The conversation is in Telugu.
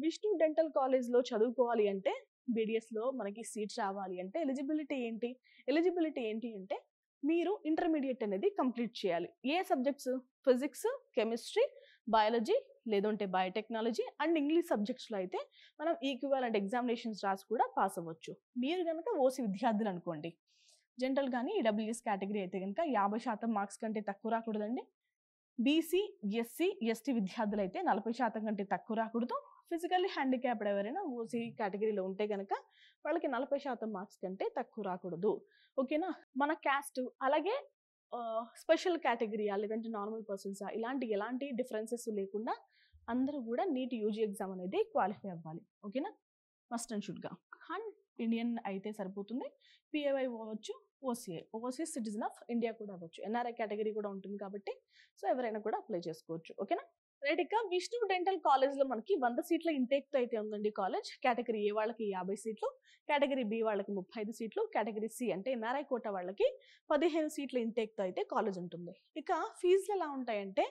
విష్ణు డెంటల్ కాలేజ్లో చదువుకోవాలి అంటే బీడిఎస్లో మనకి సీట్స్ రావాలి అంటే ఎలిజిబిలిటీ ఏంటి? ఎలిజిబిలిటీ ఏంటి అంటే మీరు ఇంటర్మీడియట్ అనేది కంప్లీట్ చేయాలి. ఏ సబ్జెక్ట్స్? ఫిజిక్స్, కెమిస్ట్రీ, బయాలజీ లేదంటే బయోటెక్నాలజీ అండ్ ఇంగ్లీష్ సబ్జెక్ట్స్లో అయితే మనం ఈక్వివాలెంట్ ఎగ్జామినేషన్స్ రాసి కూడా పాస్ అవ్వచ్చు. మీరు కనుక ఓసీ విద్యార్థులు అనుకోండి, జనరల్ కానీ ఈడబ్ల్యూఎస్ కేటగిరీ అయితే కనుక 50% మార్క్స్ కంటే తక్కువ రాకూడదండి. బీసీ, ఎస్సీ, ఎస్టీ విద్యార్థులు అయితే 40% కంటే తక్కువ రాకూడదు. ఫిజికల్లీ హ్యాండిక్యాప్డ్ ఎవరైనా ఓసీ కేటగిరీలో ఉంటే కనుక వాళ్ళకి 40% మార్క్స్ కంటే తక్కువ రాకూడదు. ఓకేనా? మన క్యాస్ట్ అలాగే స్పెషల్ కేటగిరీయా లేదంటే నార్మల్ పర్సన్సా ఇలాంటి ఎలాంటి డిఫరెన్సెస్ లేకుండా అందరూ కూడా నీట్ యూజీ ఎగ్జామ్ అనేది క్వాలిఫై అవ్వాలి. ఓకేనా? మస్ట్ అండ్ షుడ్గా. అండ్ ఇండియన్ అయితే సరిపోతుంది. పిఏవై అవ్వచ్చు, ఓవర్సీస్ సిటిజన్ ఆఫ్ ఇండియా కూడా అవ్వచ్చు. ఎన్ఆర్ఐ కేటగిరీ కూడా ఉంటుంది కాబట్టి సో ఎవరైనా కూడా అప్లై చేసుకోవచ్చు. ఓకేనా? రైట్. ఇక విష్ణు డెంటల్ కాలేజ్లో మనకి 100 సీట్ల ఇంటేక్తో అయితే ఉందండి కాలేజ్. కేటగిరీ ఏ వాళ్ళకి 50 సీట్లు, కేటగిరీ బి వాళ్ళకి 35 సీట్లు, కేటగిరీ సి అంటే ఎన్ఆర్ఐ కోటా వాళ్ళకి 15 సీట్ల ఇంటేక్తో అయితే కాలేజ్ ఉంటుంది. ఇక ఫీజులు ఎలా ఉంటాయంటే